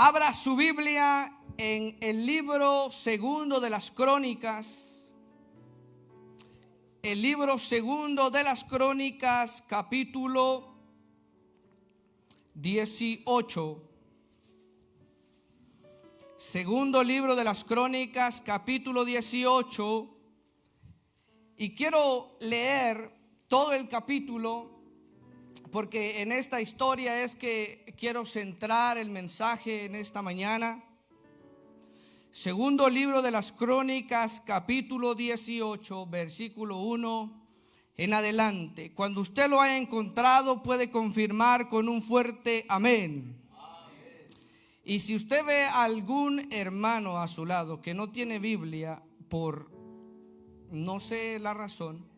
Abra su Biblia en el libro segundo de las Crónicas. El libro segundo de las Crónicas, capítulo 18. Segundo libro de las Crónicas, capítulo 18. Y quiero leer todo el capítulo, porque en esta historia es que quiero centrar el mensaje en esta mañana. Segundo libro de las Crónicas, capítulo 18, versículo 1 en adelante. Cuando usted lo haya encontrado, puede confirmar con un fuerte amén. Y si usted ve a algún hermano a su lado que no tiene Biblia, por no sé la razón,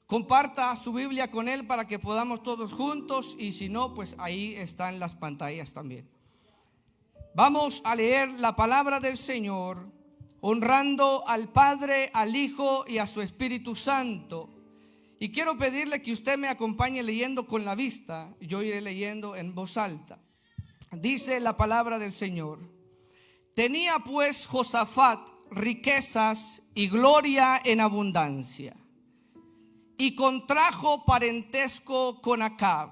comparta su Biblia con él para que podamos todos juntos, y si no, pues ahí están las pantallas también. Vamos a leer la palabra del Señor, honrando al Padre, al Hijo y a su Espíritu Santo. Y quiero pedirle que usted me acompañe leyendo con la vista. Yo iré leyendo en voz alta. Dice la palabra del Señor: tenía pues Josafat riquezas y gloria en abundancia, y contrajo parentesco con Acab.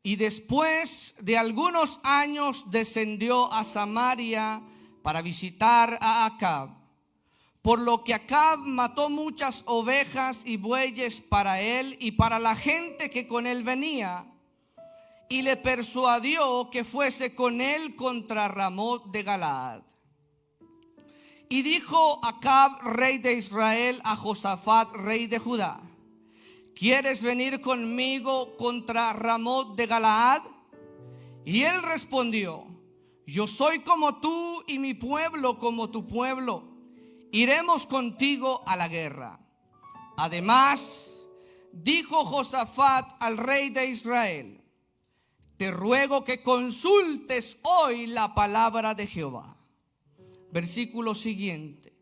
Y después de algunos años descendió a Samaria para visitar a Acab, por lo que Acab mató muchas ovejas y bueyes para él y para la gente que con él venía, y le persuadió que fuese con él contra Ramot de Galaad. Y dijo Acab, rey de Israel, a Josafat, rey de Judá: ¿quieres venir conmigo contra Ramot de Galaad? Y él respondió: yo soy como tú y mi pueblo como tu pueblo. Iremos contigo a la guerra. Además, dijo Josafat al rey de Israel: te ruego que consultes hoy la palabra de Jehová. Versículo siguiente.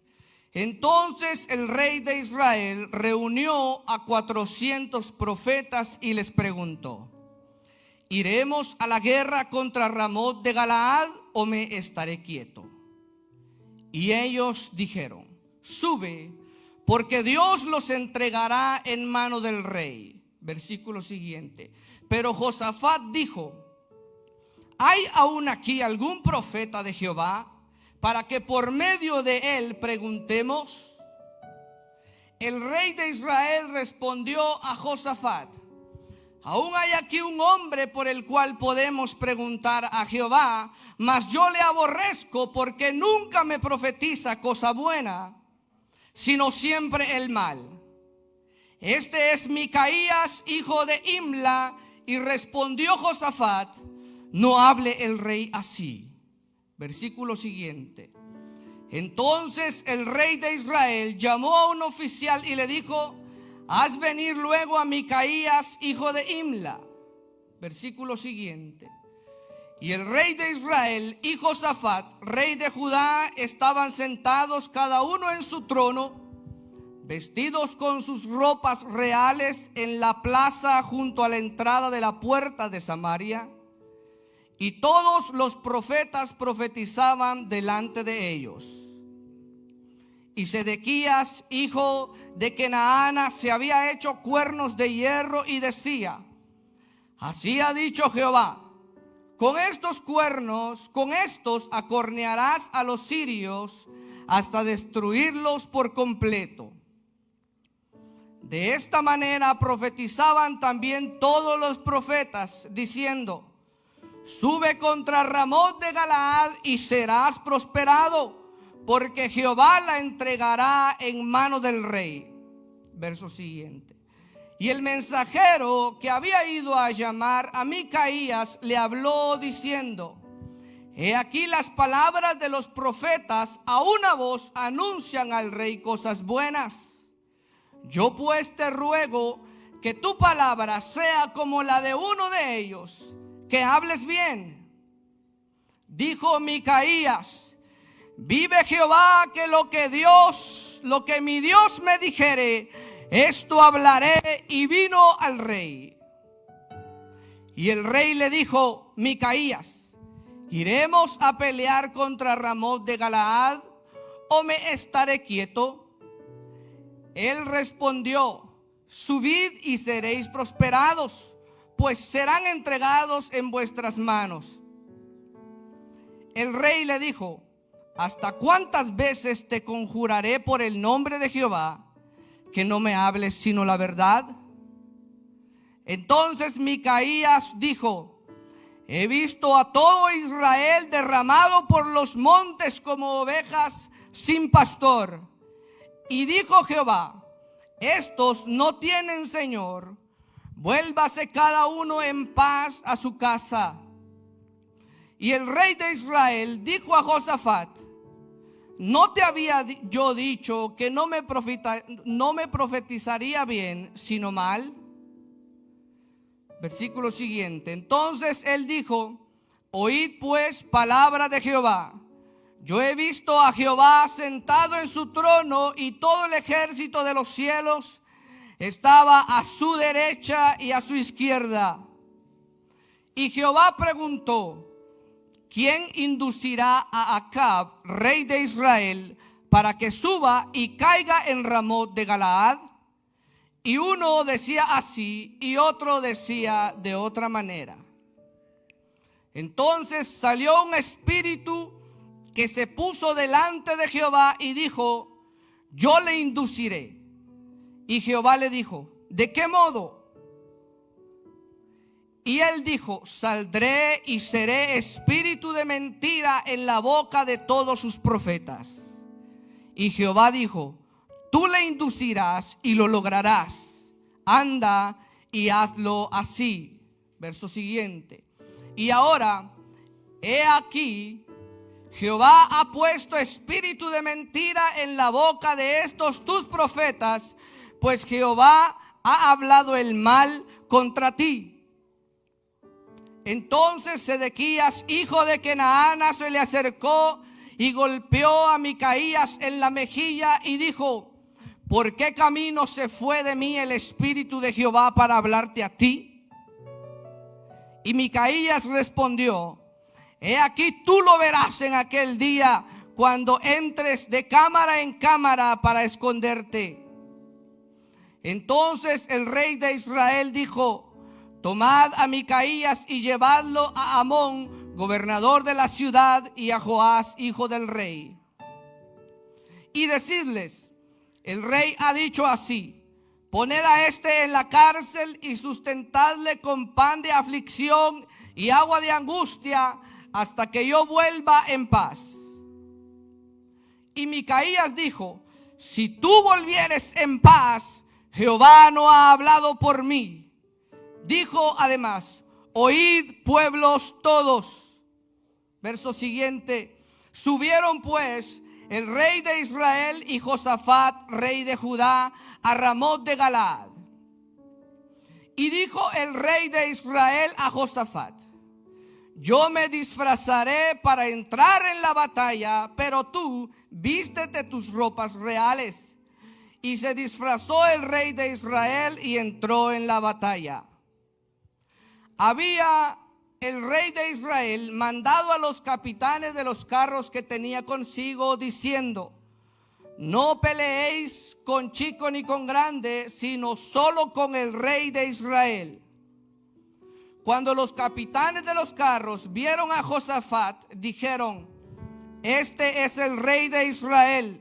Entonces el rey de Israel reunió a 400 profetas y les preguntó: ¿iremos a la guerra contra Ramot de Galaad o me estaré quieto? Y ellos dijeron: sube, porque Dios los entregará en mano del rey. Versículo siguiente. Pero Josafat dijo: ¿hay aún aquí algún profeta de Jehová para que por medio de él preguntemos? El rey de Israel respondió a Josafat: aún hay aquí un hombre por el cual podemos preguntar a Jehová, mas yo le aborrezco, porque nunca me profetiza cosa buena, sino siempre el mal. Este es Micaías, hijo de Imla. Y respondió Josafat: no hable el rey así. Versículo siguiente. Entonces el rey de Israel llamó a un oficial y le dijo: haz venir luego a Micaías, hijo de Imla. Versículo siguiente. Y el rey de Israel y Josafat, rey de Judá, estaban sentados cada uno en su trono, vestidos con sus ropas reales, en la plaza junto a la entrada de la puerta de Samaria. Y todos los profetas profetizaban delante de ellos. Y Sedequías, hijo de Kenaana, se había hecho cuernos de hierro y decía: así ha dicho Jehová, con estos cuernos, con estos acornearás a los sirios hasta destruirlos por completo. De esta manera profetizaban también todos los profetas, diciendo: sube contra Ramot de Galaad y serás prosperado, porque Jehová la entregará en mano del rey. Verso siguiente. Y el mensajero que había ido a llamar a Micaías le habló diciendo: he aquí las palabras de los profetas, a una voz anuncian al rey cosas buenas. Yo pues te ruego que tu palabra sea como la de uno de ellos, que hables bien. Dijo Micaías: vive Jehová, que lo que mi Dios me dijere, esto hablaré. Y vino al rey. Y el rey le dijo: Micaías, ¿iremos a pelear contra Ramot de Galaad o me estaré quieto? Él respondió: subid y seréis prosperados, pues serán entregados en vuestras manos. El rey le dijo: ¿hasta cuántas veces te conjuraré por el nombre de Jehová que no me hables sino la verdad? Entonces Micaías dijo: he visto a todo Israel derramado por los montes como ovejas sin pastor. Y dijo Jehová: estos no tienen señor, vuélvase cada uno en paz a su casa. Y el rey de Israel dijo a Josafat: ¿no te había yo dicho que no me profetizaría bien, sino mal? Versículo siguiente. Entonces él dijo: oíd pues palabra de Jehová. Yo he visto a Jehová sentado en su trono, y todo el ejército de los cielos estaba a su derecha y a su izquierda. Y Jehová preguntó: ¿quién inducirá a Acab, rey de Israel, para que suba y caiga en Ramot de Galaad? Y uno decía así y otro decía de otra manera. Entonces salió un espíritu que se puso delante de Jehová y dijo: yo le induciré. Y Jehová le dijo: ¿de qué modo? Y él dijo: saldré y seré espíritu de mentira en la boca de todos sus profetas. Y Jehová dijo: tú le inducirás y lo lograrás. Anda y hazlo así. Verso siguiente. Y ahora, he aquí, Jehová ha puesto espíritu de mentira en la boca de estos tus profetas, pues Jehová ha hablado el mal contra ti. Entonces Sedequías, hijo de Kenaana, se le acercó y golpeó a Micaías en la mejilla y dijo: ¿por qué camino se fue de mí el espíritu de Jehová para hablarte a ti? Y Micaías respondió: he aquí tú lo verás en aquel día, cuando entres de cámara en cámara para esconderte. Entonces el rey de Israel dijo: tomad a Micaías y llevadlo a Amón, gobernador de la ciudad, y a Joás, hijo del rey. Y decidles: el rey ha dicho así: poned a este en la cárcel y sustentadle con pan de aflicción y agua de angustia hasta que yo vuelva en paz. Y Micaías dijo: si tú volvieres en paz, Jehová no ha hablado por mí. Dijo además: oíd, pueblos todos. Verso siguiente. Subieron pues el rey de Israel y Josafat, rey de Judá, a Ramot de Galaad. Y dijo el rey de Israel a Josafat: yo me disfrazaré para entrar en la batalla, pero tú vístete tus ropas reales. Y se disfrazó el rey de Israel y entró en la batalla. Había el rey de Israel mandado a los capitanes de los carros que tenía consigo, diciendo: no peleéis con chico ni con grande, sino solo con el rey de Israel. Cuando los capitanes de los carros vieron a Josafat, dijeron: este es el rey de Israel.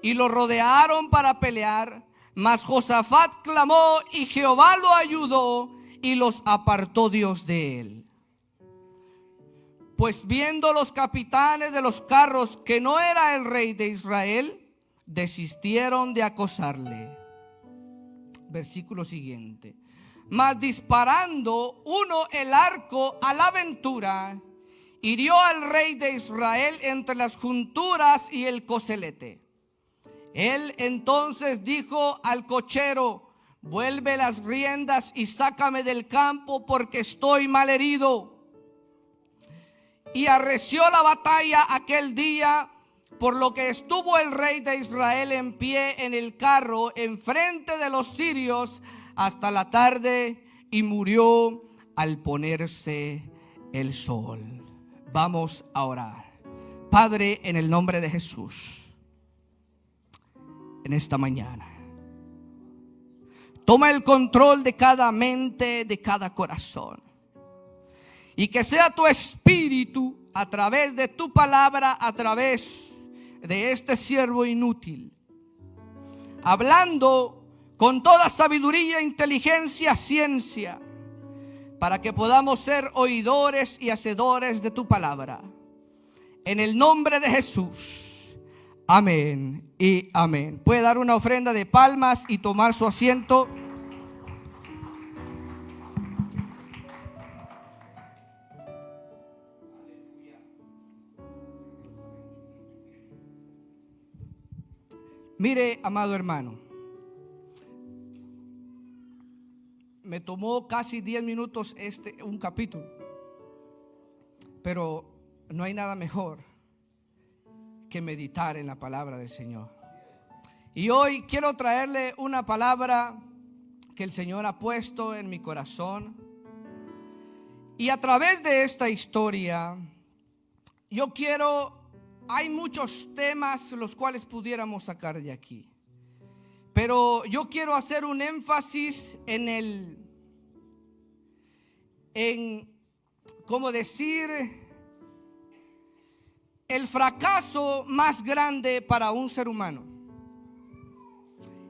Y lo rodearon para pelear. Mas Josafat clamó y Jehová lo ayudó y los apartó Dios de él. Pues viendo los capitanes de los carros que no era el rey de Israel, desistieron de acosarle. Versículo siguiente. Mas disparando uno el arco a la aventura, hirió al rey de Israel entre las junturas y el coselete. Él entonces dijo al cochero: vuelve las riendas y sácame del campo, porque estoy mal herido. Y arreció la batalla aquel día, por lo que estuvo el rey de Israel en pie en el carro enfrente de los sirios hasta la tarde, y murió al ponerse el sol. Vamos a orar. Padre, en el nombre de Jesús, en esta mañana, toma el control de cada mente, de cada corazón. Y que sea tu espíritu a través de tu palabra, a través de este siervo inútil, hablando con toda sabiduría, inteligencia, ciencia, para que podamos ser oidores y hacedores de tu palabra. En el nombre de Jesús. Amén y amén. Puede dar una ofrenda de palmas y tomar su asiento. Mire, amado hermano, me tomó casi 10 minutos un capítulo, pero no hay nada mejor que meditar en la palabra del Señor. Y hoy quiero traerle una palabra que el Señor ha puesto en mi corazón. Y a través de esta historia, hay muchos temas los cuales pudiéramos sacar de aquí, pero yo quiero hacer un énfasis ¿cómo decir? El fracaso más grande para un ser humano.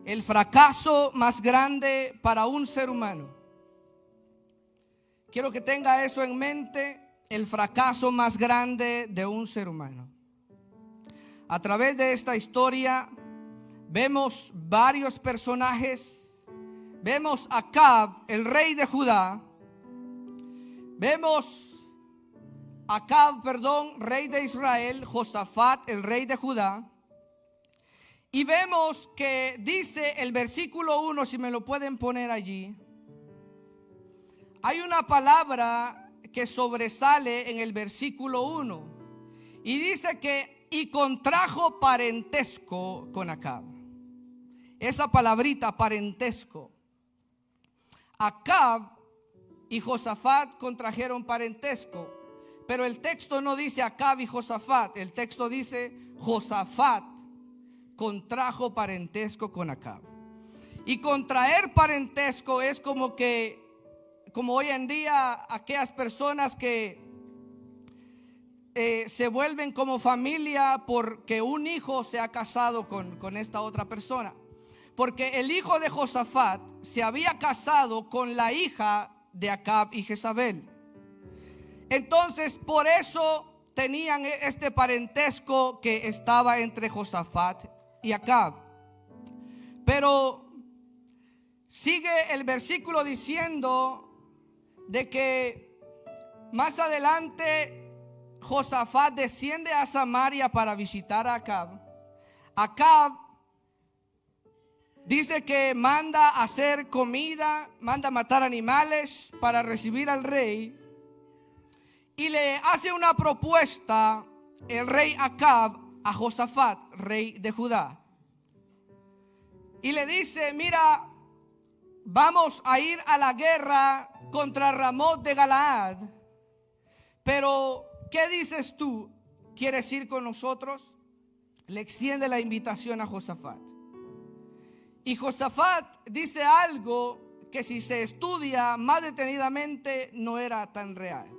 El fracaso más grande para un ser humano. Quiero que tenga eso en mente, el fracaso más grande de un ser humano. A través de esta historia vemos varios personajes. Vemos a Acab, el rey de Judá. Vemos rey de Israel. Josafat, el rey de Judá. Y vemos que dice el versículo 1, si me lo pueden poner allí. Hay una palabra que sobresale en el versículo 1. Y dice que y contrajo parentesco con Acab. Esa palabrita, parentesco. Acab y Josafat contrajeron parentesco, pero el texto no dice Acab y Josafat. El texto dice Josafat contrajo parentesco con Acab. Y contraer parentesco es como hoy en día aquellas personas que se vuelven como familia porque un hijo se ha casado con esta otra persona. Porque el hijo de Josafat se había casado con la hija de Acab y Jezabel. Entonces por eso tenían este parentesco que estaba entre Josafat y Acab. Pero sigue el versículo diciendo de que más adelante Josafat desciende a Samaria para visitar a Acab. Acab dice que manda a hacer comida, manda a matar animales para recibir al rey. Y le hace una propuesta el rey Acab a Josafat, rey de Judá. Y le dice, mira, vamos a ir a la guerra contra Ramot de Galaad. Pero ¿qué dices tú? ¿Quieres ir con nosotros? Le extiende la invitación a Josafat. Y Josafat dice algo que si se estudia más detenidamente no era tan real.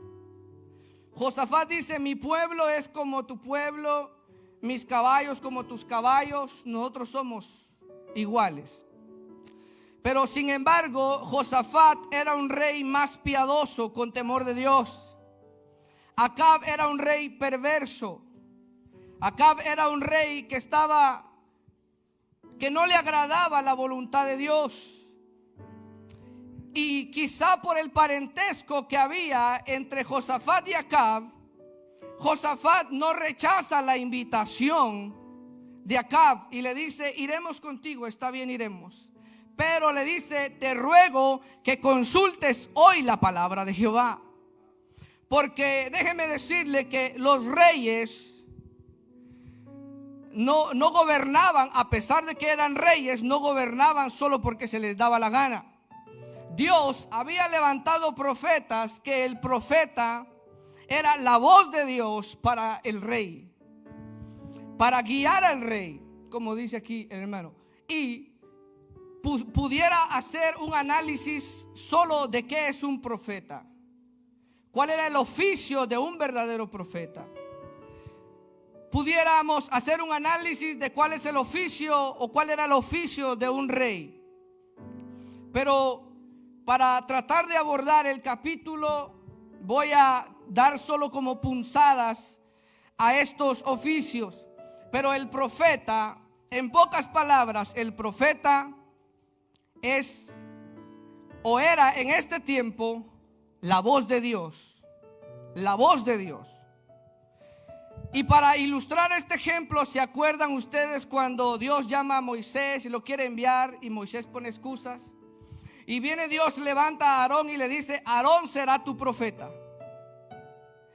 Josafat dice, mi pueblo es como tu pueblo, mis caballos como tus caballos, nosotros somos iguales. Pero sin embargo, Josafat era un rey más piadoso, con temor de Dios. Acab era un rey perverso. Acab era un rey que no le agradaba la voluntad de Dios. Y quizá por el parentesco que había entre Josafat y Acab, Josafat no rechaza la invitación de Acab y le dice, iremos contigo, está bien, iremos. Pero le dice, te ruego que consultes hoy la palabra de Jehová. Porque déjeme decirle que los reyes no gobernaban, a pesar de que eran reyes, no gobernaban solo porque se les daba la gana. Dios había levantado profetas que el profeta era la voz de Dios para el rey, para guiar al rey, como dice aquí el hermano, y pudiera hacer un análisis solo de qué es un profeta, cuál era el oficio de un verdadero profeta. Pudiéramos hacer un análisis de cuál es el oficio o cuál era el oficio de un rey. Pero para tratar de abordar el capítulo, voy a dar solo como punzadas a estos oficios. Pero el profeta, en pocas palabras, el profeta es o era en este tiempo la voz de Dios. La voz de Dios. Y para ilustrar este ejemplo, ¿se acuerdan ustedes cuando Dios llama a Moisés y lo quiere enviar y Moisés pone excusas? Y viene Dios, levanta a Aarón y le dice: Aarón será tu profeta.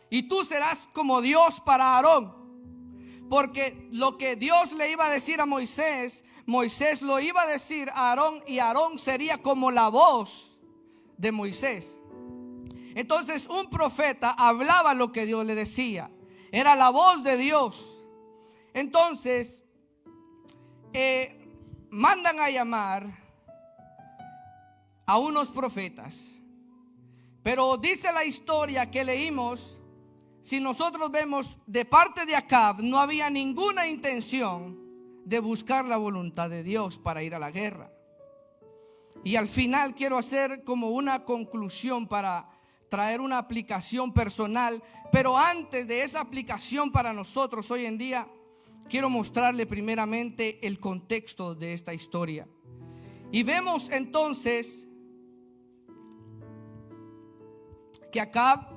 Y tú serás como Dios para Aarón. Porque lo que Dios le iba a decir a Moisés, Moisés lo iba a decir a Aarón, y Aarón sería como la voz de Moisés. Entonces un profeta hablaba lo que Dios le decía. Era la voz de Dios. Entonces mandan a llamar a unos profetas. Pero dice la historia que leímos, si nosotros vemos de parte de Acab, no había ninguna intención de buscar la voluntad de Dios para ir a la guerra. Y al final quiero hacer como una conclusión para traer una aplicación personal. Pero antes de esa aplicación para nosotros hoy en día, quiero mostrarle primeramente el contexto de esta historia. Y vemos entonces que Acab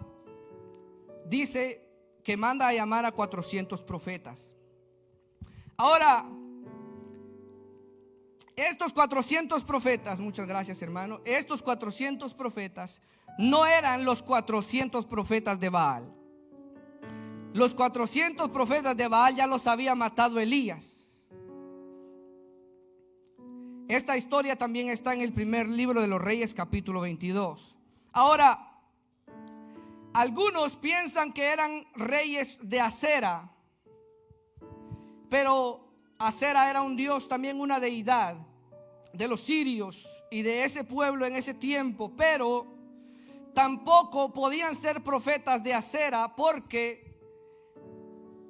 dice que manda a llamar a 400 profetas. Ahora, estos 400 profetas, muchas gracias hermano, estos 400 profetas no eran los 400 profetas de Baal. Los 400 profetas de Baal ya los había matado Elías. Esta historia también está en el primer libro de los Reyes, capítulo 22. Ahora, algunos piensan que eran reyes de Acera, pero Acera era un dios, también una deidad de los sirios y de ese pueblo en ese tiempo. Pero tampoco podían ser profetas de Acera, porque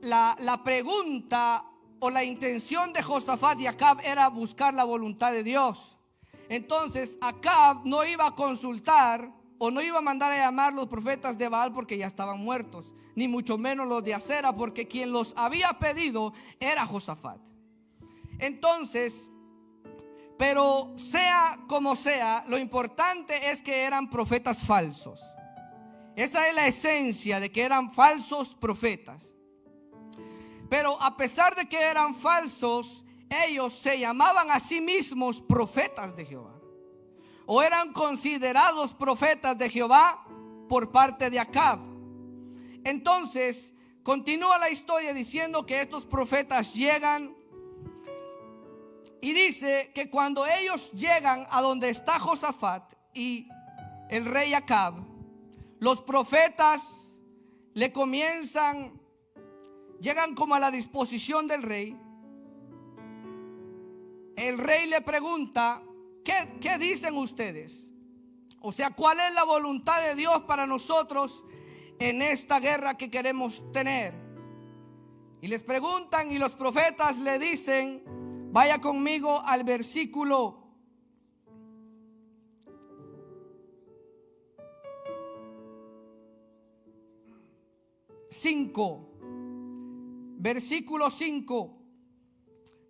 la pregunta o la intención de Josafat y Acab era buscar la voluntad de Dios. Entonces Acab no iba a consultar o no iba a mandar a llamar los profetas de Baal porque ya estaban muertos, ni mucho menos los de Acera, porque quien los había pedido era Josafat. Entonces, pero sea como sea, lo importante es que eran profetas falsos. Esa es la esencia de que eran falsos profetas. Pero a pesar de que eran falsos, ellos se llamaban a sí mismos profetas de Jehová, o eran considerados profetas de Jehová por parte de Acab. Entonces continúa la historia diciendo que estos profetas llegan, y dice que cuando ellos llegan a donde está Josafat y el rey Acab, los profetas le llegan como a la disposición del rey. El rey le pregunta: ¿qué dicen ustedes? O sea, ¿cuál es la voluntad de Dios para nosotros en esta guerra que queremos tener? Y les preguntan, y los profetas le dicen, vaya conmigo al versículo 5. Versículo 5.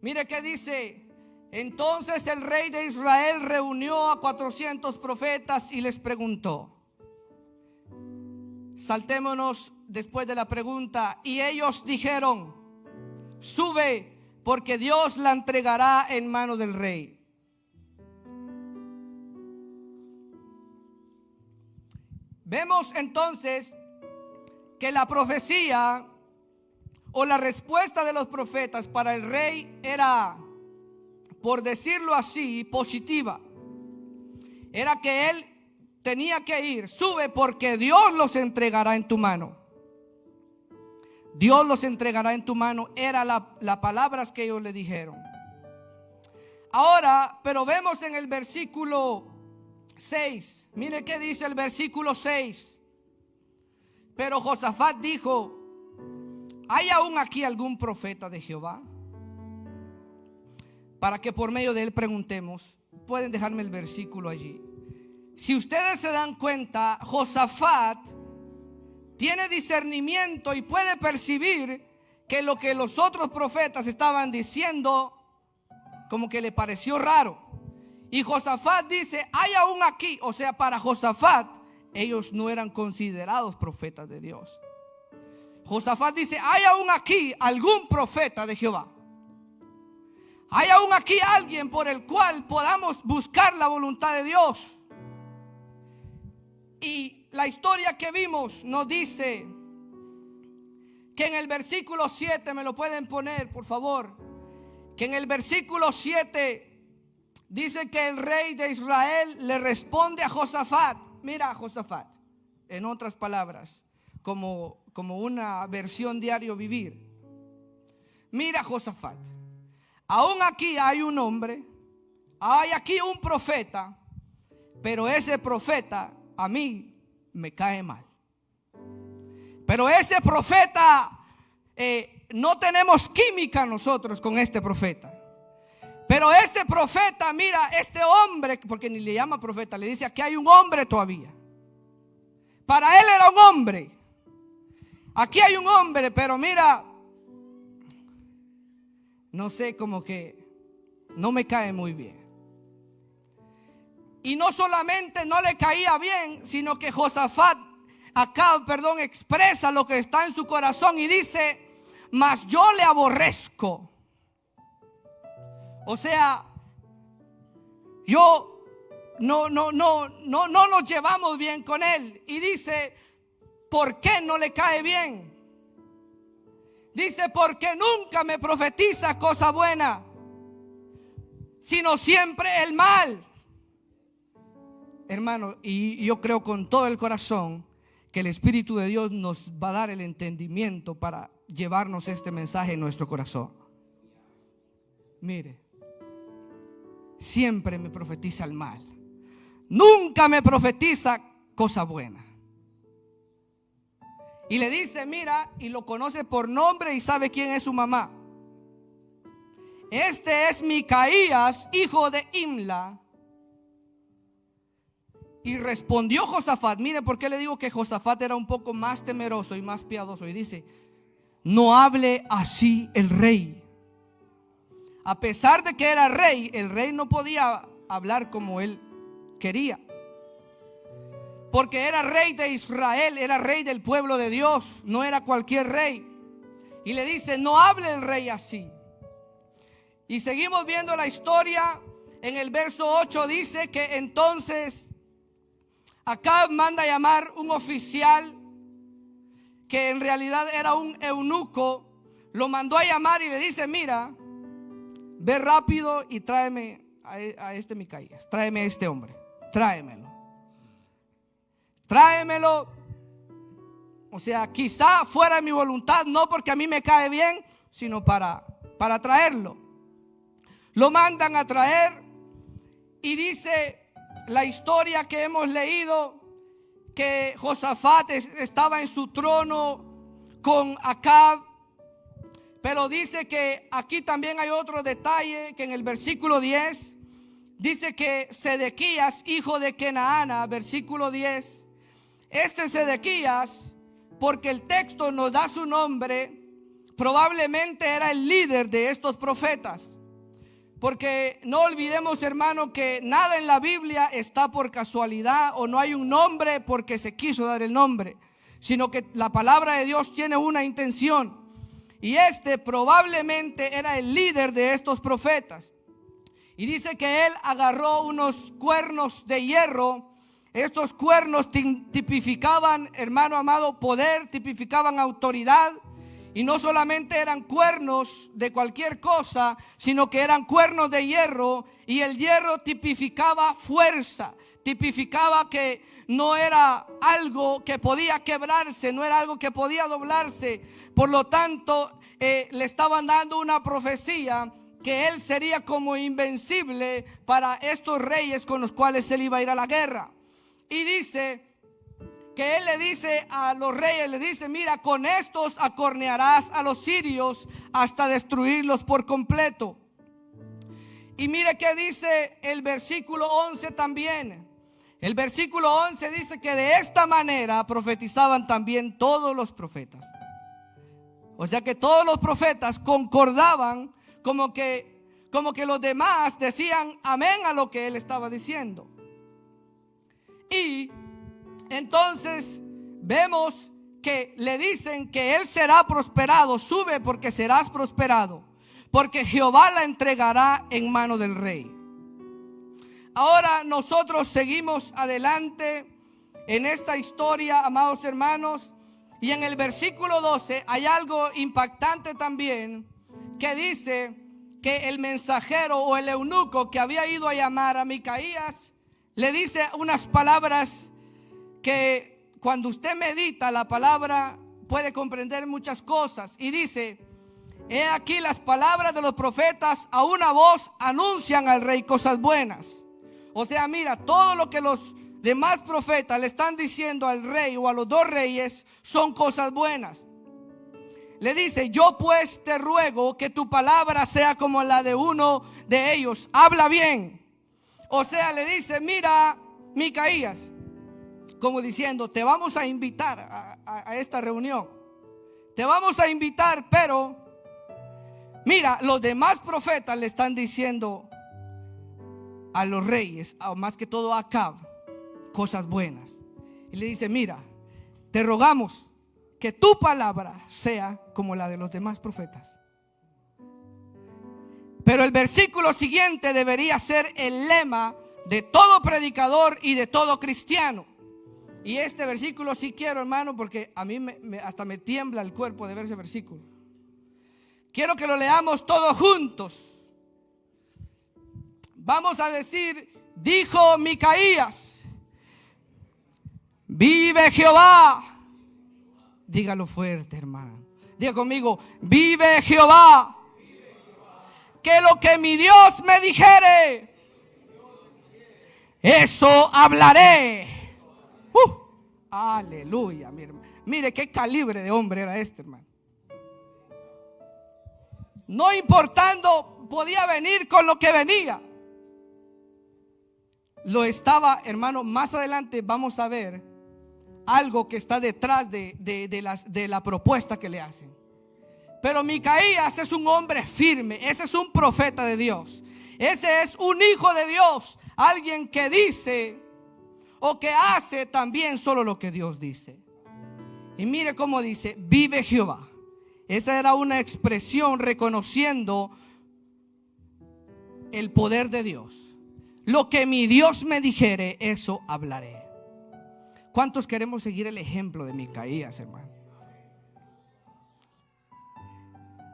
Mire qué dice. Entonces el rey de Israel reunió a 400 profetas y les preguntó. Saltémonos después de la pregunta. Y ellos dijeron: sube, porque Dios la entregará en mano del rey. Vemos entonces que la profecía o la respuesta de los profetas para el rey era, por decirlo así, positiva. Era que él tenía que ir. Sube, porque Dios los entregará en tu mano. Dios los entregará en tu mano. Era las palabras que ellos le dijeron. Ahora, pero vemos en el versículo 6. Mire qué dice el versículo 6. Pero Josafat dijo: ¿hay aún aquí algún profeta de Jehová? Para que por medio de él preguntemos. Pueden dejarme el versículo allí. Si ustedes se dan cuenta, Josafat tiene discernimiento y puede percibir que lo que los otros profetas estaban diciendo como que le pareció raro. Y Josafat dice: hay aún aquí. O sea, para Josafat ellos no eran considerados profetas de Dios. Josafat dice: hay aún aquí algún profeta de Jehová. Hay aún aquí alguien por el cual podamos buscar la voluntad de Dios. Y la historia que vimos nos dice que en el versículo 7, me lo pueden poner por favor, que en el versículo 7 dice que el rey de Israel le responde a Josafat. Mira a Josafat, en otras palabras, como una versión diario vivir. Mira Josafat, aún aquí hay un hombre, hay aquí un profeta, pero ese profeta a mí me cae mal. Pero ese profeta, no tenemos química nosotros con este profeta. Pero este profeta, mira, este hombre, porque ni le llama profeta, le dice: aquí hay un hombre todavía. Para él era un hombre. Aquí hay un hombre, pero mira, no sé, como que no me cae muy bien. Y no solamente no le caía bien, sino que Josafat expresa lo que está en su corazón y dice: mas yo le aborrezco. O sea, yo no nos llevamos bien con él. Y dice: ¿por qué no le cae bien? Dice: porque nunca me profetiza cosa buena, sino siempre el mal. Hermano, y yo creo con todo el corazón que el Espíritu de Dios nos va a dar el entendimiento para llevarnos este mensaje en nuestro corazón. Mire, siempre me profetiza el mal, nunca me profetiza cosa buena. Y le dice, mira, y lo conoce por nombre y sabe quién es su mamá. Este es Micaías, hijo de Imla. Y respondió Josafat. Mire por qué le digo que Josafat era un poco más temeroso y más piadoso. Y dice: no hable así el rey. A pesar de que era rey, el rey no podía hablar como él quería, porque era rey de Israel, era rey del pueblo de Dios, no era cualquier rey. Y le dice: no hable el rey así. Y seguimos viendo la historia. En el verso 8 dice que entonces Acab manda a llamar un oficial que en realidad era un eunuco. Lo mandó a llamar y le dice: mira, ve rápido y tráeme a este Micaías, tráeme a este hombre, tráemelo. O sea, quizá fuera mi voluntad, no porque a mí me cae bien, sino para traerlo. Lo mandan a traer y dice la historia que hemos leído que Josafat estaba en su trono con Acab. Pero dice que aquí también hay otro detalle, que en el versículo 10 dice que Sedequías, hijo de Kenaana, versículo 10, este Sedequías, porque el texto nos da su nombre, probablemente era el líder de estos profetas. Porque no olvidemos, hermano, que nada en la Biblia está por casualidad, o no hay un nombre porque se quiso dar el nombre, sino que la palabra de Dios tiene una intención. Y este probablemente era el líder de estos profetas. Y dice que él agarró unos cuernos de hierro. Estos cuernos tipificaban, hermano amado, poder, tipificaban autoridad. Y no solamente eran cuernos de cualquier cosa, sino que eran cuernos de hierro. Y el hierro tipificaba fuerza, tipificaba que no era algo que podía quebrarse, no era algo que podía doblarse. Por lo tanto, le estaban dando una profecía que él sería como invencible para estos reyes con los cuales él iba a ir a la guerra. Y dice que él le dice a los reyes, le dice: mira, con estos acornearás a los sirios hasta destruirlos por completo. Y mire que dice el versículo 11 también. El versículo 11 dice que de esta manera profetizaban también todos los profetas. O sea que todos los profetas concordaban, como que los demás decían amén a lo que él estaba diciendo. Y entonces vemos que le dicen que él será prosperado. Sube porque serás prosperado, porque Jehová la entregará en mano del rey. Ahora nosotros seguimos adelante en esta historia, amados hermanos. Y en el versículo 12 hay algo impactante también, que dice que el mensajero o el eunuco que había ido a llamar a Micaías le dice unas palabras que cuando usted medita la palabra puede comprender muchas cosas. Y dice: he aquí las palabras de los profetas a una voz anuncian al rey cosas buenas. O sea, mira, todo lo que los demás profetas le están diciendo al rey o a los dos reyes son cosas buenas. Le dice: yo pues te ruego que tu palabra sea como la de uno de ellos. Habla bien. O sea, le dice: mira, Micaías, como diciendo, te vamos a invitar a esta reunión. Te vamos a invitar, pero mira, los demás profetas le están diciendo a los reyes, más que todo a Acab, cosas buenas. Y le dice: mira, te rogamos que tu palabra sea como la de los demás profetas. Pero el versículo siguiente debería ser el lema de todo predicador y de todo cristiano. Y este versículo sí quiero, hermano, porque a mí hasta me tiembla el cuerpo de ver ese versículo. Quiero que lo leamos todos juntos. Vamos a decir: dijo Micaías, vive Jehová. Dígalo fuerte, hermano. Diga conmigo: vive Jehová. Que lo que mi Dios me dijere, eso hablaré. Aleluya, mi hermano. Mire qué calibre de hombre era este, hermano. No importando, podía venir con lo que venía. Lo estaba, hermano. Más adelante vamos a ver algo que está detrás de la propuesta que le hacen. Pero Micaías es un hombre firme. Ese es un profeta de Dios. Ese es un hijo de Dios. Alguien que dice o que hace también solo lo que Dios dice. Y mire cómo dice: vive Jehová. Esa era una expresión reconociendo el poder de Dios. Lo que mi Dios me dijere, eso hablaré. ¿Cuántos queremos seguir el ejemplo de Micaías, hermano?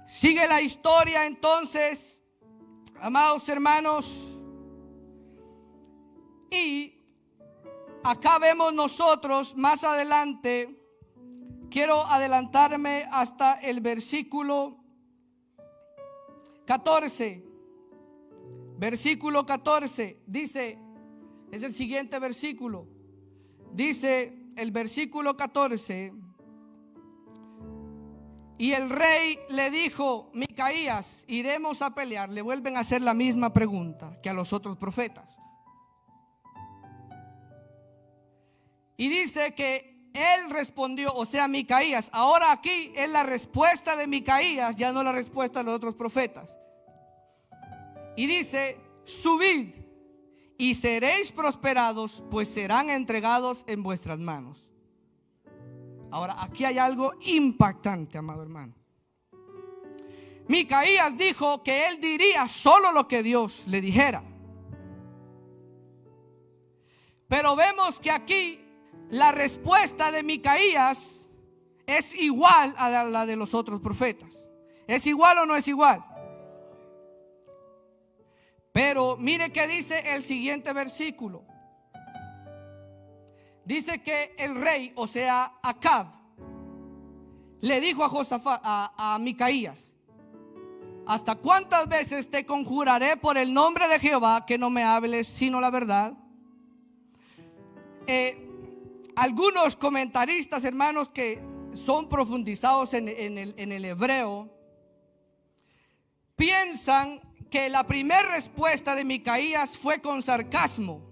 Sigue la historia entonces, amados hermanos. Y acá vemos nosotros más adelante. Quiero adelantarme hasta el versículo 14. Versículo 14 dice, es el siguiente versículo. Dice el versículo 14: y el rey le dijo: Micaías, iremos a pelear. Le vuelven a hacer la misma pregunta que a los otros profetas. Y dice que él respondió, o sea, Micaías. Ahora aquí es la respuesta de Micaías, ya no la respuesta de los otros profetas. Y dice: subid y seréis prosperados, pues serán entregados en vuestras manos. Ahora aquí hay algo impactante, amado hermano. Micaías dijo que él diría solo lo que Dios le dijera. Pero vemos que aquí la respuesta de Micaías es igual a la de los otros profetas. ¿Es igual o no es igual? Pero mire que dice el siguiente versículo. dice que el rey, o sea, Acab, le dijo a Micaías: ¿hasta cuántas veces te conjuraré por el nombre de Jehová que no me hables sino la verdad? Algunos comentaristas, hermanos, que son profundizados en el hebreo, piensan que la primera respuesta de Micaías fue con sarcasmo.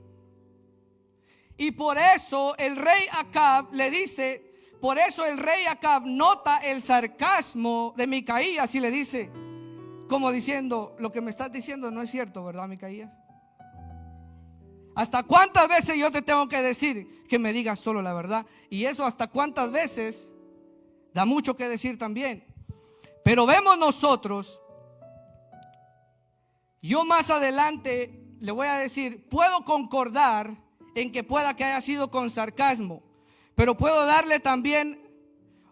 Y por eso el rey Acab le dice, por eso el rey Acab nota el sarcasmo de Micaías y le dice, como diciendo: lo que me estás diciendo no es cierto, ¿verdad, Micaías? ¿Hasta cuántas veces yo te tengo que decir que me digas solo la verdad? Y eso hasta cuántas veces da mucho que decir también. Pero vemos nosotros, yo más adelante le voy a decir, puedo concordar en que pueda que haya sido con sarcasmo, pero puedo darle también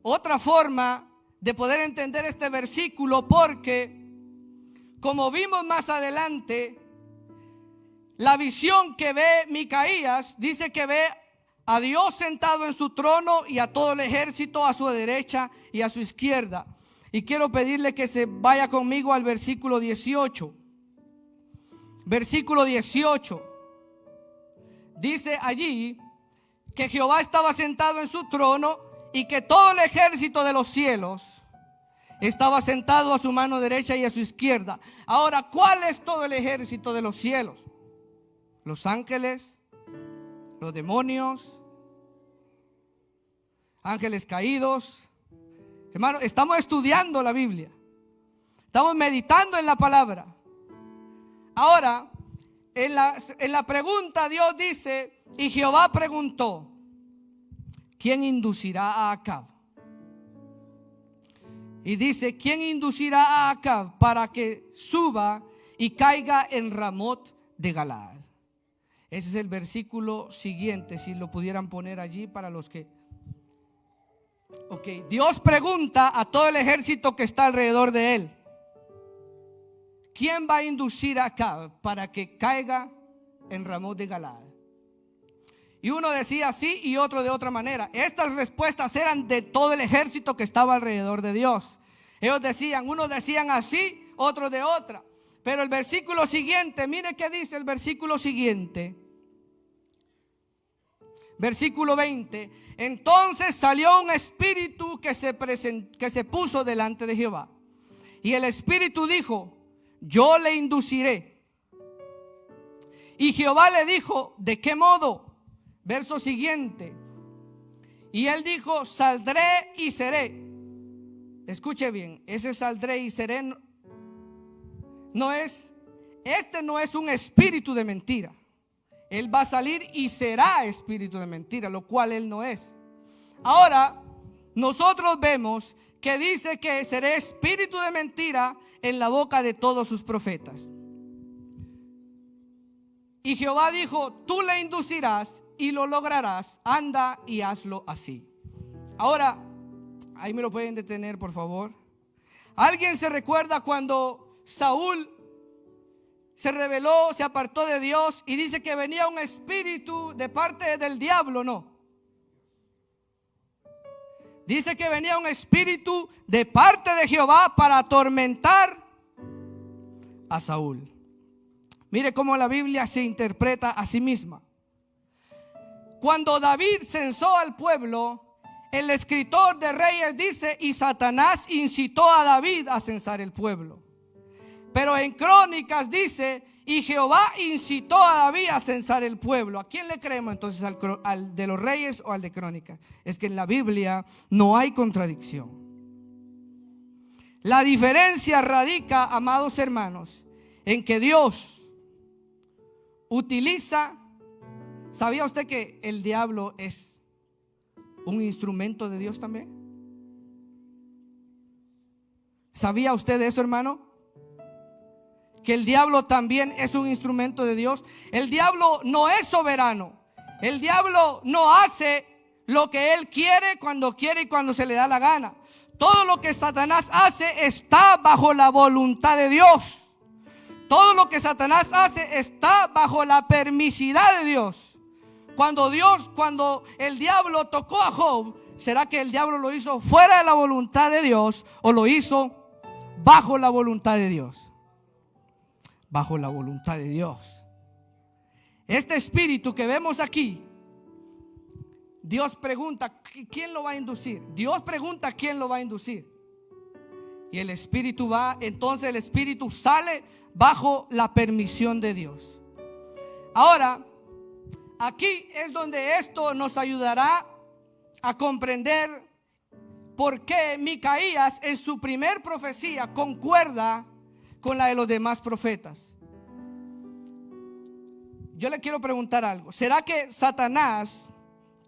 otra forma de poder entender este versículo, porque como vimos más adelante, la visión que ve Micaías dice que ve a Dios sentado en su trono y a todo el ejército a su derecha y a su izquierda. Y quiero pedirle que se vaya conmigo al versículo 18. Versículo 18. Dice allí que Jehová estaba sentado en su trono y que todo el ejército de los cielos estaba sentado a su mano derecha y a su izquierda. Ahora, ¿cuál es todo el ejército de los cielos? Los ángeles, los demonios, ángeles caídos. Hermano, estamos estudiando la Biblia, estamos meditando en la palabra. Ahora, en la pregunta Dios dice: y Jehová preguntó, ¿quién inducirá a Acab? Y dice: ¿quién inducirá a Acab para que suba y caiga en Ramot de Galaad? Ese es el versículo siguiente, si lo pudieran poner allí para los que... Ok, Dios pregunta a todo el ejército que está alrededor de él: ¿quién va a inducir a Acab para que caiga en Ramot de Galaad? Y uno decía así y otro de otra manera. Estas respuestas eran de todo el ejército que estaba alrededor de Dios. Ellos decían, unos decían así, otros de otra. Pero el versículo siguiente, mire qué dice el versículo siguiente. Versículo 20. Entonces salió un espíritu que se puso delante de Jehová. Y el espíritu dijo: yo le induciré. Y Jehová le dijo: ¿de qué modo? Verso siguiente. Y él dijo: saldré y seré. Escuche bien, ese saldré y seré no es un espíritu de mentira. Él va a salir y será espíritu de mentira, lo cual él no es. Ahora, nosotros vemos que dice que será espíritu de mentira en la boca de todos sus profetas. Y Jehová dijo: tú le inducirás y lo lograrás, anda y hazlo así. Ahora, ahí me lo pueden detener, por favor. ¿Alguien se recuerda cuando Saúl se rebeló, se apartó de Dios y dice que venía un espíritu de parte del diablo? No. Dice que venía un espíritu de parte de Jehová para atormentar a Saúl. Mire cómo la Biblia se interpreta a sí misma. Cuando David censó al pueblo, el escritor de Reyes dice: y Satanás incitó a David a censar el pueblo. Pero en Crónicas dice: y Jehová incitó a David a censar el pueblo. ¿A quién le creemos entonces? ¿Al de los Reyes o al de Crónicas? Es que en la Biblia no hay contradicción. La diferencia radica, amados hermanos, en que Dios utiliza... ¿Sabía usted que el diablo es un instrumento de Dios también? ¿Sabía usted de eso, hermano? Que el diablo también es un instrumento de Dios. El diablo no es soberano. El diablo no hace lo que él quiere, cuando quiere y cuando se le da la gana. Todo lo que Satanás hace está bajo la voluntad de Dios. Todo lo que Satanás hace está bajo la permisidad de Dios. cuando el diablo tocó a Job, ¿será que el diablo lo hizo fuera de la voluntad de Dios o lo hizo bajo la voluntad de Dios? Bajo la voluntad de Dios. Este espíritu que vemos aquí, Dios pregunta, ¿quién lo va a inducir? Dios pregunta, ¿quién lo va a inducir? Y el espíritu va, entonces el espíritu sale bajo la permisión de Dios. Ahora, aquí es donde esto nos ayudará a comprender por qué Micaías en su primer profecía concuerda con la de los demás profetas. Yo le quiero preguntar algo. ¿Será que Satanás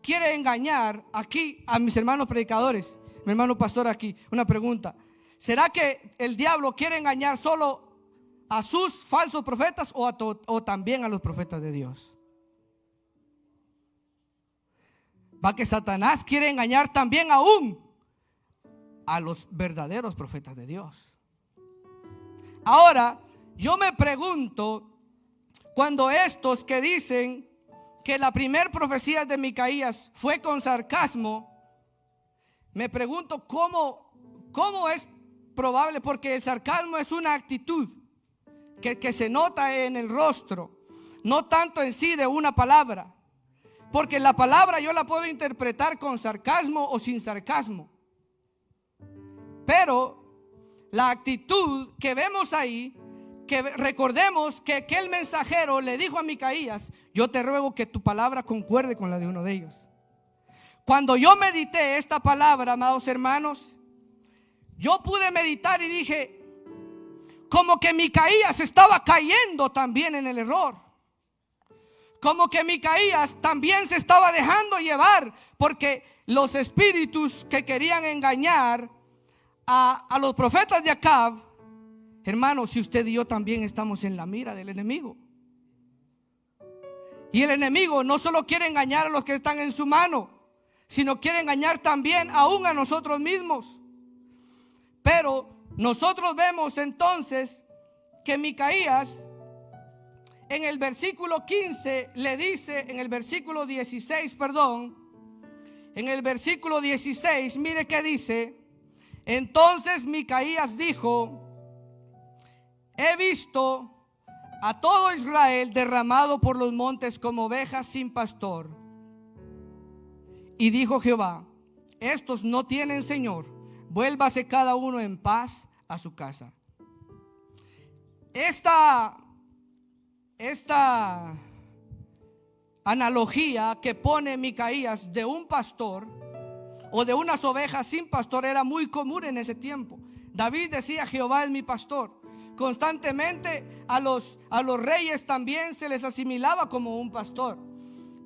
quiere engañar aquí a mis hermanos predicadores? Mi hermano pastor aquí, una pregunta. ¿Será que el diablo quiere engañar solo a sus falsos profetas o también a los profetas de Dios? Va que Satanás quiere engañar también aún a los verdaderos profetas de Dios. Ahora, yo me pregunto, cuando estos que dicen que la primera profecía de Micaías fue con sarcasmo, me pregunto cómo es probable, porque el sarcasmo es una actitud que se nota en el rostro, no tanto en sí de una palabra, porque la palabra yo la puedo interpretar con sarcasmo o sin sarcasmo, pero la actitud que vemos ahí, que recordemos que aquel mensajero le dijo a Micaías: yo te ruego que tu palabra concuerde con la de uno de ellos. Cuando yo medité esta palabra, amados hermanos, yo pude meditar y dije, como que Micaías estaba cayendo también en el error, como que Micaías también se estaba dejando llevar, porque los espíritus que querían engañar a los profetas de Acab, hermanos, si usted y yo también estamos en la mira del enemigo. Y el enemigo no solo quiere engañar a los que están en su mano, sino quiere engañar también aún a nosotros mismos. Pero nosotros vemos entonces que Micaías en el versículo 15 le dice, en el versículo 16, en el versículo 16, mire qué dice. Entonces Micaías dijo: he visto a todo Israel derramado por los montes como ovejas sin pastor. Y dijo Jehová: estos no tienen Señor, vuélvase cada uno en paz a su casa. Esta analogía que pone Micaías de un pastor o de unas ovejas sin pastor era muy común en ese tiempo. David decía: Jehová es mi pastor. Constantemente a los reyes también se les asimilaba como un pastor.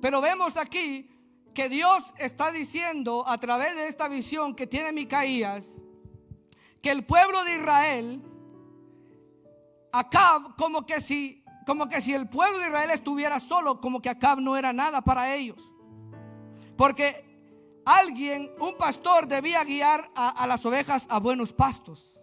Pero vemos aquí que Dios está diciendo a través de esta visión que tiene Micaías, que el pueblo de Israel, Acab, como que si el pueblo de Israel estuviera solo, como que Acab no era nada para ellos. Porque un pastor debía guiar a las ovejas a buenos pastos,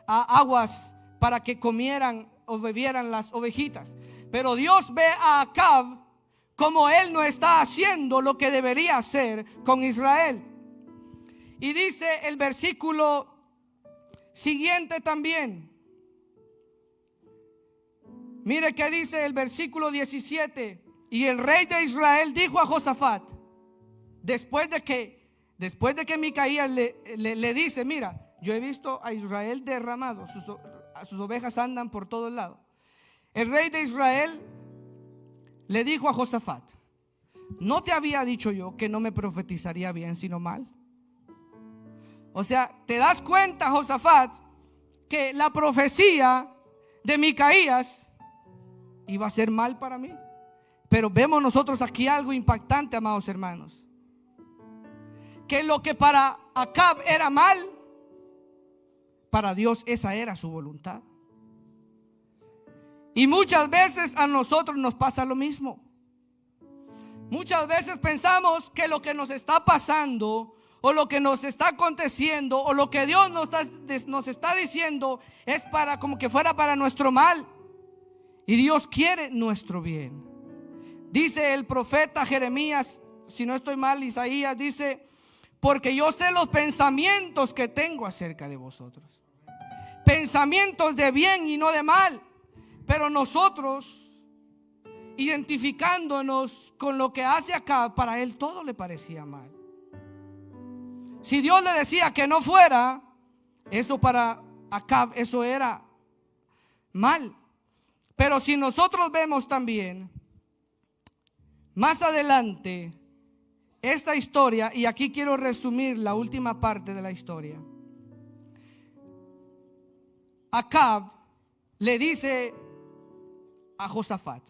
a aguas para que comieran o bebieran las ovejitas. Pero Dios ve a Acab como él no está haciendo lo que debería hacer con Israel. Y dice el versículo siguiente también. Mire que dice el versículo 17. Y el rey de Israel dijo a Josafat, después de que Micaías le dice: mira, yo he visto a Israel derramado, sus ovejas andan por todos lados. El rey de Israel le dijo a Josafat: ¿no te había dicho yo que no me profetizaría bien sino mal? O sea, ¿te das cuenta, Josafat, que la profecía de Micaías iba a ser mal para mí? Pero vemos nosotros aquí algo impactante, amados hermanos, que lo que para Acab era mal, para Dios esa era su voluntad. Y muchas veces a nosotros nos pasa lo mismo. Muchas veces pensamos que lo que nos está pasando, o lo que nos está aconteciendo, o lo que Dios nos está diciendo, es para, como que fuera para nuestro mal. Y Dios quiere nuestro bien. Dice el profeta Jeremías, si no estoy mal, Isaías dice: porque yo sé los pensamientos que tengo acerca de vosotros, pensamientos de bien y no de mal. Pero nosotros, identificándonos con lo que hace Acab, para él todo le parecía mal. Si Dios le decía que no fuera, eso para Acab, eso era mal. Pero si nosotros vemos también más adelante esta historia, y aquí quiero resumir la última parte de la historia. Acab le dice a Josafat: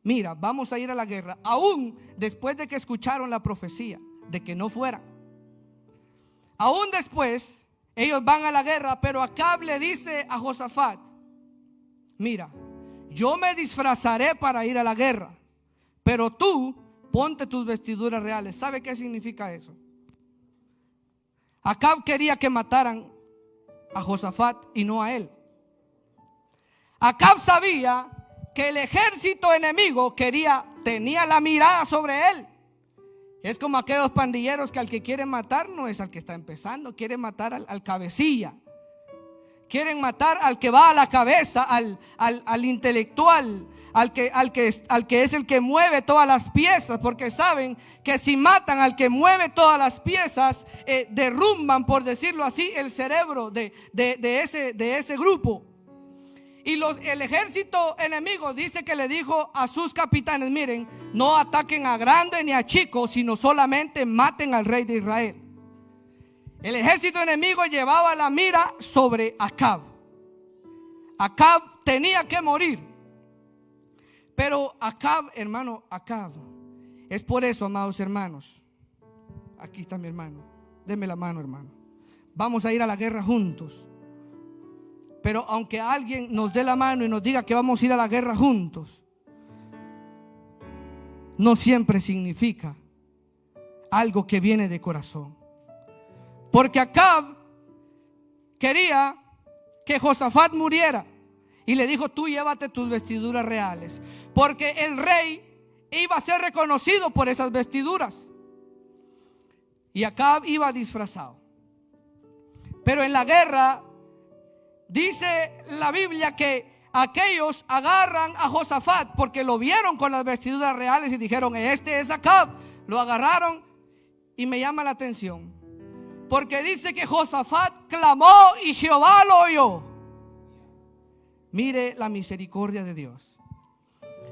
mira, vamos a ir a la guerra, aún después de que escucharon la profecía de que no fueran. Aún después ellos van a la guerra, pero Acab le dice a Josafat: mira, yo me disfrazaré para ir a la guerra, pero tú ponte tus vestiduras reales. ¿Sabe qué significa eso? Acab quería que mataran a Josafat y no a él. Acab sabía que el ejército enemigo tenía la mirada sobre él. Es como aquellos pandilleros que al que quieren matar no es al que está empezando, quieren matar al cabecilla. Quieren matar al que va a la cabeza, al intelectual, al que es el que mueve todas las piezas, porque saben que si matan al que mueve todas las piezas, derrumban, por decirlo así, el cerebro de ese grupo. Y el ejército enemigo dice que le dijo a sus capitanes: miren, no ataquen a grande ni a chico, sino solamente maten al rey de Israel. El ejército enemigo llevaba la mira sobre Acab. Acab tenía que morir. Pero Acab, hermano, Acab, es por eso, amados hermanos. Aquí está mi hermano. Deme la mano, hermano. Vamos a ir a la guerra juntos. Pero aunque alguien nos dé la mano y nos diga que vamos a ir a la guerra juntos, no siempre significa algo que viene de corazón. Porque Acab quería que Josafat muriera y le dijo: tú llévate tus vestiduras reales, porque el rey iba a ser reconocido por esas vestiduras. Y Acab iba disfrazado. Pero en la guerra dice la Biblia que aquellos agarran a Josafat porque lo vieron con las vestiduras reales y dijeron: este es Acab. Lo agarraron. Y me llama la atención porque dice que Josafat clamó y Jehová lo oyó. Mire la misericordia de Dios.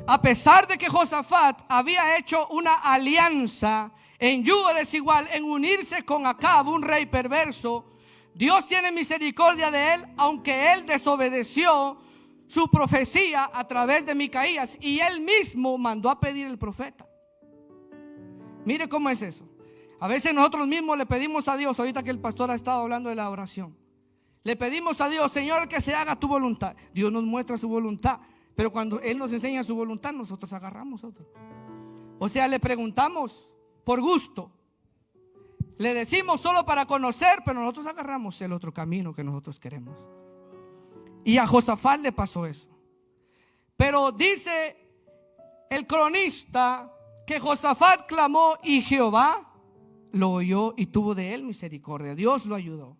A pesar de que Josafat había hecho una alianza en yugo desigual, en unirse con Acab, un rey perverso, Dios tiene misericordia de él, aunque él desobedeció su profecía a través de Micaías y él mismo mandó a pedir el profeta. Mire cómo es eso. A veces nosotros mismos le pedimos a Dios, ahorita que el pastor ha estado hablando de la oración, le pedimos a Dios: Señor, que se haga tu voluntad. Dios nos muestra su voluntad, pero cuando Él nos enseña su voluntad, nosotros agarramos otro. O sea, le preguntamos por gusto, le decimos solo para conocer, pero nosotros agarramos el otro camino que nosotros queremos. Y a Josafat le pasó eso. Pero dice el cronista que Josafat clamó y Jehová lo oyó y tuvo de él misericordia. Dios lo ayudó.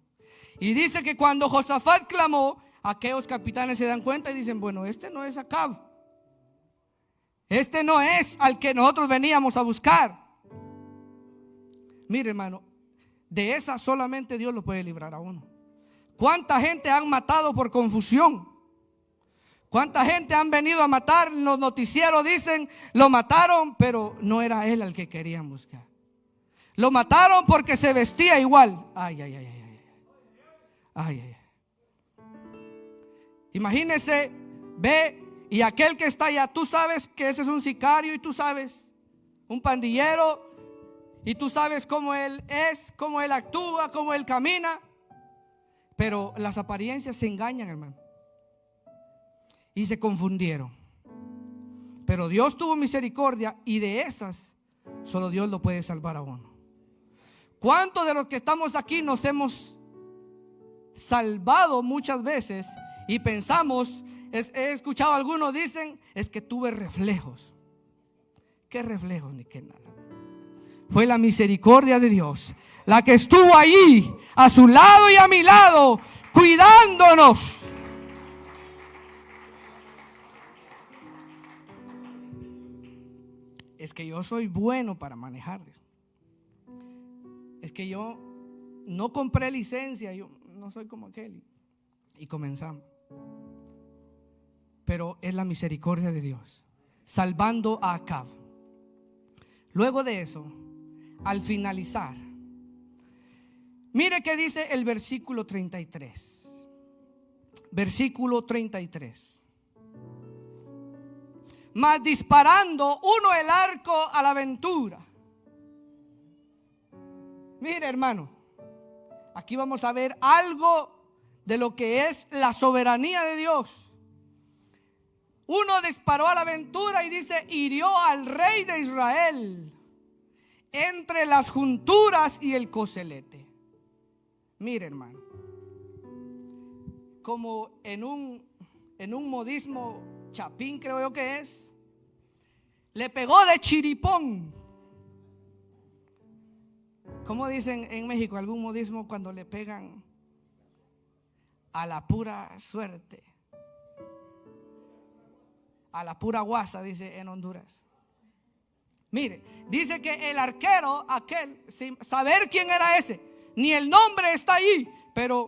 Y dice que cuando Josafat clamó, aquellos capitanes se dan cuenta y dicen: bueno, este no es Acab, este no es al que nosotros veníamos a buscar. Mire, hermano, de esa solamente Dios lo puede librar a uno. ¿Cuánta gente han matado por confusión? ¿Cuánta gente han venido a matar? Los noticieros dicen: lo mataron, pero no era él al que querían buscar. Lo mataron porque se vestía igual. Ay, ay, ay, ay, ay. Ay, ay, ay. Imagínese, ve, y aquel que está allá, tú sabes que ese es un sicario y tú sabes, un pandillero, y tú sabes cómo él es, cómo él actúa, cómo él camina. Pero las apariencias se engañan, hermano. Y se confundieron. Pero Dios tuvo misericordia y de esas solo Dios lo puede salvar a uno. ¿Cuántos de los que estamos aquí nos hemos salvado muchas veces y pensamos, he escuchado a algunos dicen: es que tuve reflejos? qué reflejo ni qué nada. Fue la misericordia de Dios la que estuvo allí a su lado y a mi lado, cuidándonos. Es que yo soy bueno para manejar. Es que yo no compré licencia, yo no soy como aquel. Y comenzamos. Pero es la misericordia de Dios, salvando a Acab. Luego de eso, al finalizar, mire que dice el versículo 33. Versículo 33. Mas disparando uno el arco a la aventura. Mire, hermano, aquí vamos a ver algo de lo que es la soberanía de Dios. Uno disparó a la aventura y dice, hirió al rey de Israel entre las junturas y el coselete. Mire, hermano, como en un modismo chapín, creo yo que es, le pegó de chiripón. ¿Cómo dicen en México algún modismo cuando le pegan a la pura suerte? A la pura guasa, dice en Honduras. Mire, dice que el arquero, aquel, sin saber quién era ese, ni el nombre está ahí, pero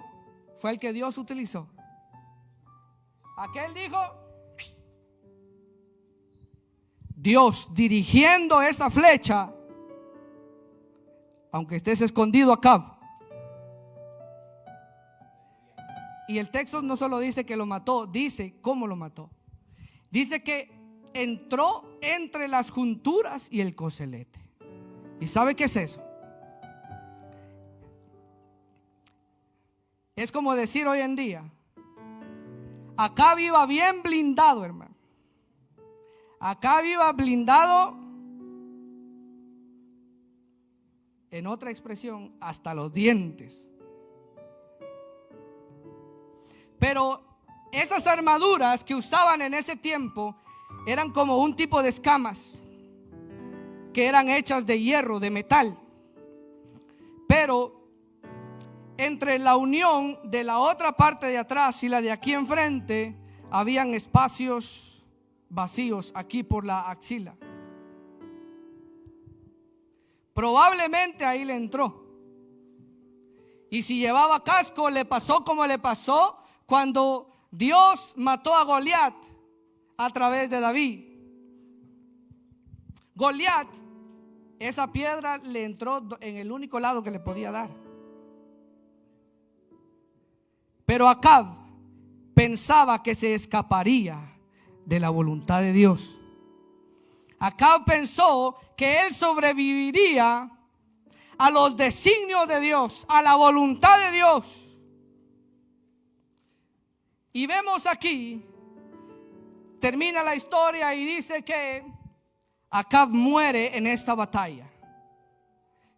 fue el que Dios utilizó. Aquel dijo, Dios dirigiendo esa flecha, aunque estés escondido acá. Y el texto no solo dice que lo mató, dice cómo lo mató. Dice que entró entre las junturas y el coselete. ¿Y sabe qué es eso? Es como decir hoy en día, acá iba bien blindado, hermano. Acá iba blindado, en otra expresión, hasta los dientes. Pero esas armaduras que usaban en ese tiempo eran como un tipo de escamas que eran hechas de hierro, de metal. Pero entre la unión de la otra parte de atrás y la de aquí enfrente, habían espacios vacíos aquí por la axila. Probablemente ahí le entró. Y si llevaba casco, le pasó como le pasó cuando Dios mató a Goliat a través de David. Goliat, esa piedra le entró en el único lado que le podía dar. Pero Acab pensaba que se escaparía de la voluntad de Dios. Acab pensó que él sobreviviría a los designios de Dios, a la voluntad de Dios. Y vemos aquí, termina la historia y dice que Acab muere en esta batalla.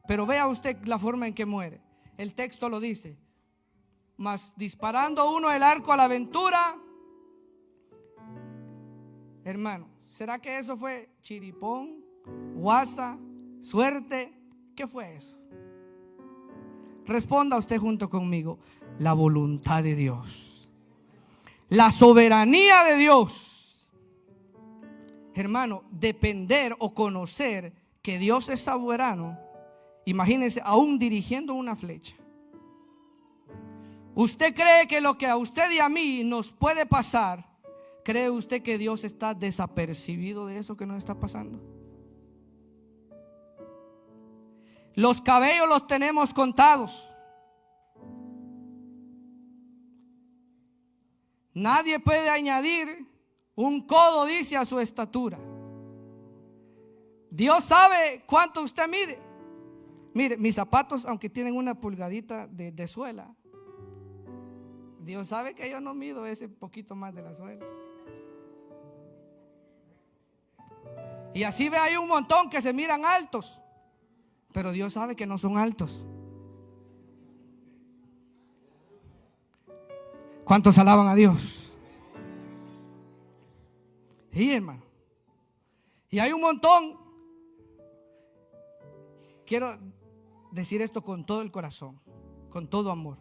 Pero vea usted la forma en que muere. El texto lo dice. Mas disparando uno el arco a la aventura. Hermano, ¿será que eso fue chiripón, guasa, suerte? ¿Qué fue eso? Responda usted junto conmigo. La voluntad de Dios. La soberanía de Dios. Hermano, depender o conocer que Dios es soberano. Imagínense, aún dirigiendo una flecha. ¿Usted cree que lo que a usted y a mí nos puede pasar, cree usted que Dios está desapercibido de eso que nos está pasando? Los cabellos los tenemos contados. Nadie puede añadir un codo, dice, a su estatura. Dios sabe cuánto usted mide. Mire, mis zapatos, aunque tienen una pulgadita de suela, Dios sabe que yo no mido ese poquito más de la suela. Y así ve, hay un montón que se miran altos, pero Dios sabe que no son altos. ¿Cuántos alaban a Dios? Sí, hermano. Y hay un montón quiero decir esto con todo el corazón, con todo amor.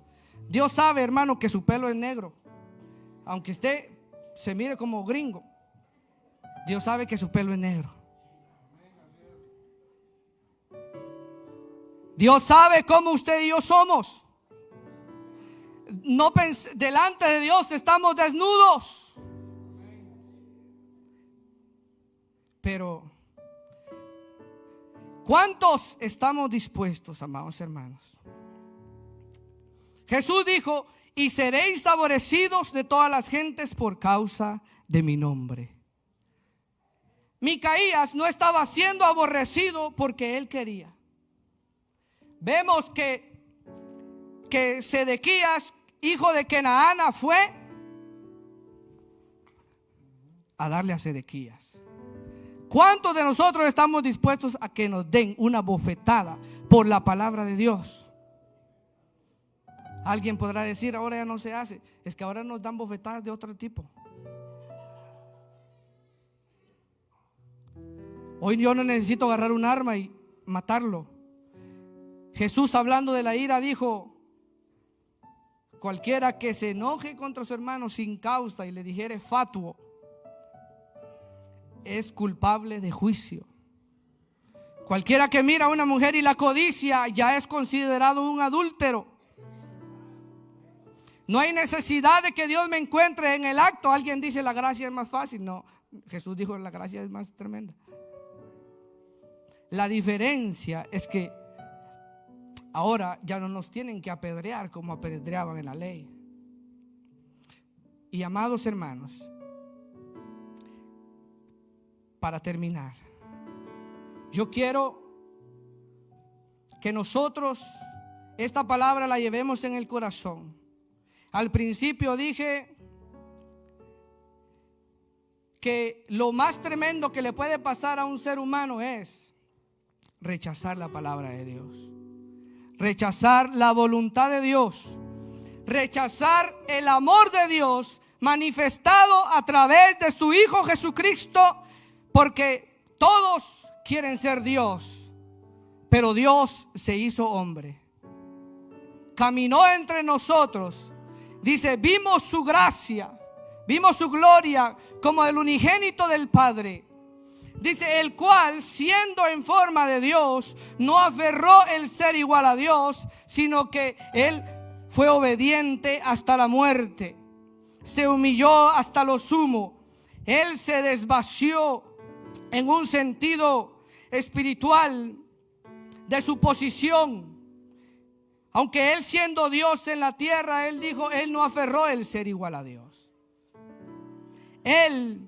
Dios sabe, hermano, que su pelo es negro. Aunque usted se mire como gringo, Dios sabe que su pelo es negro. Dios sabe cómo usted y yo somos. No delante de Dios estamos desnudos. Pero ¿cuántos estamos dispuestos, amados hermanos? Jesús dijo: y seréis aborrecidos de todas las gentes por causa de mi nombre. Micaías no estaba siendo aborrecido porque él quería. Vemos que Sedequías, hijo de Kenaana, fue a darle a Sedequías. ¿Cuántos de nosotros estamos dispuestos a que nos den una bofetada por la palabra de Dios? Alguien podrá decir: ahora ya no se hace. Es que ahora nos dan bofetadas de otro tipo. Hoy yo no necesito agarrar un arma y matarlo. Jesús, hablando de la ira, dijo: cualquiera que se enoje contra su hermano sin causa y le dijere fatuo, es culpable de juicio. Cualquiera que mira a una mujer y la codicia ya es considerado un adúltero. No hay necesidad de que Dios me encuentre en el acto. Alguien dice: la gracia es más fácil. No, Jesús dijo: la gracia es más tremenda. La diferencia es que ahora ya no nos tienen que apedrear como apedreaban en la ley. Y amados hermanos, para terminar, yo quiero que nosotros esta palabra la llevemos en el corazón. Al principio dije que lo más tremendo que le puede pasar a un ser humano es rechazar la palabra de Dios, rechazar la voluntad de Dios, rechazar el amor de Dios manifestado a través de su Hijo Jesucristo, porque todos quieren ser Dios, pero Dios se hizo hombre, caminó entre nosotros. Dice: vimos su gracia, vimos su gloria como del unigénito del Padre. Dice: el cual, siendo en forma de Dios, no aferró el ser igual a Dios, sino que él fue obediente hasta la muerte. Se humilló hasta lo sumo. Él se desvació en un sentido espiritual de su posición. Aunque él, siendo Dios en la tierra, él dijo, él no aferró el ser igual a Dios. Él,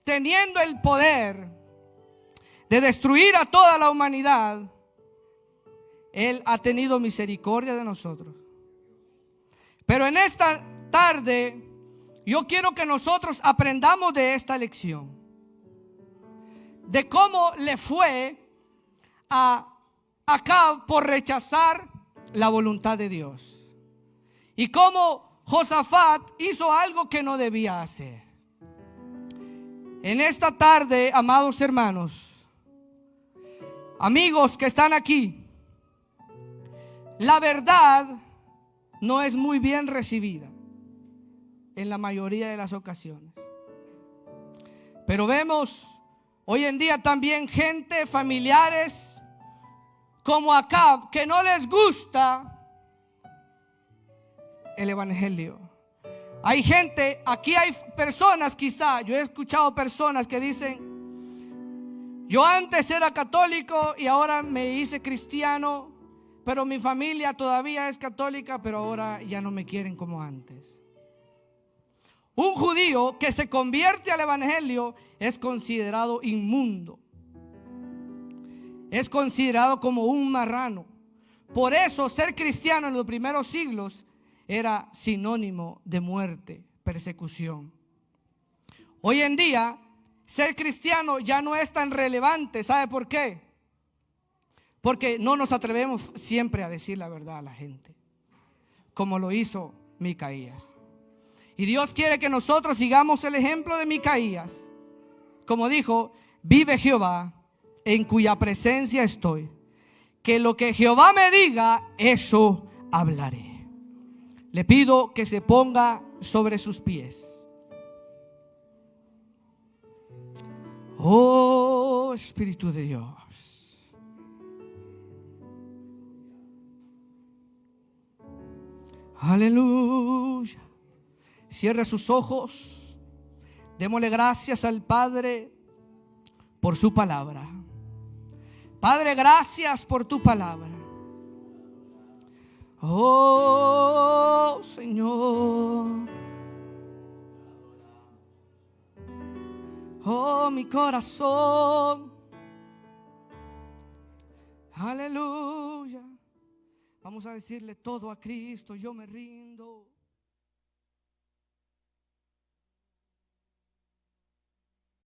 teniendo el poder de destruir a toda la humanidad, él ha tenido misericordia de nosotros. Pero en esta tarde yo quiero que nosotros aprendamos de esta lección, de cómo le fue a Acab por rechazar la voluntad de Dios, y cómo Josafat hizo algo que no debía hacer. En esta tarde, amados hermanos, amigos que están aquí, la verdad no es muy bien recibida en la mayoría de las ocasiones. Pero vemos hoy en día también gente, familiares como Acab, que no les gusta el evangelio. Hay gente, aquí hay personas, quizá, yo he escuchado personas que dicen: yo antes era católico y ahora me hice cristiano, pero mi familia todavía es católica, pero ahora ya no me quieren como antes. Un judío que se convierte al evangelio es considerado inmundo, es considerado como un marrano. Por eso ser cristiano en los primeros siglos era sinónimo de muerte, persecución. Hoy en día ser cristiano ya no es tan relevante. ¿Sabe por qué? Porque no nos atrevemos siempre a decir la verdad a la gente, como lo hizo Micaías. Y Dios quiere que nosotros sigamos el ejemplo de Micaías. Como dijo: vive Jehová, en cuya presencia estoy, que lo que Jehová me diga, eso hablaré. Le pido que se ponga sobre sus pies. Oh Espíritu de Dios. Aleluya. Cierre sus ojos. Démosle gracias al Padre por su palabra. Padre, gracias por tu palabra. Oh Señor. Oh mi corazón. Aleluya. Vamos a decirle todo a Cristo. Yo me rindo.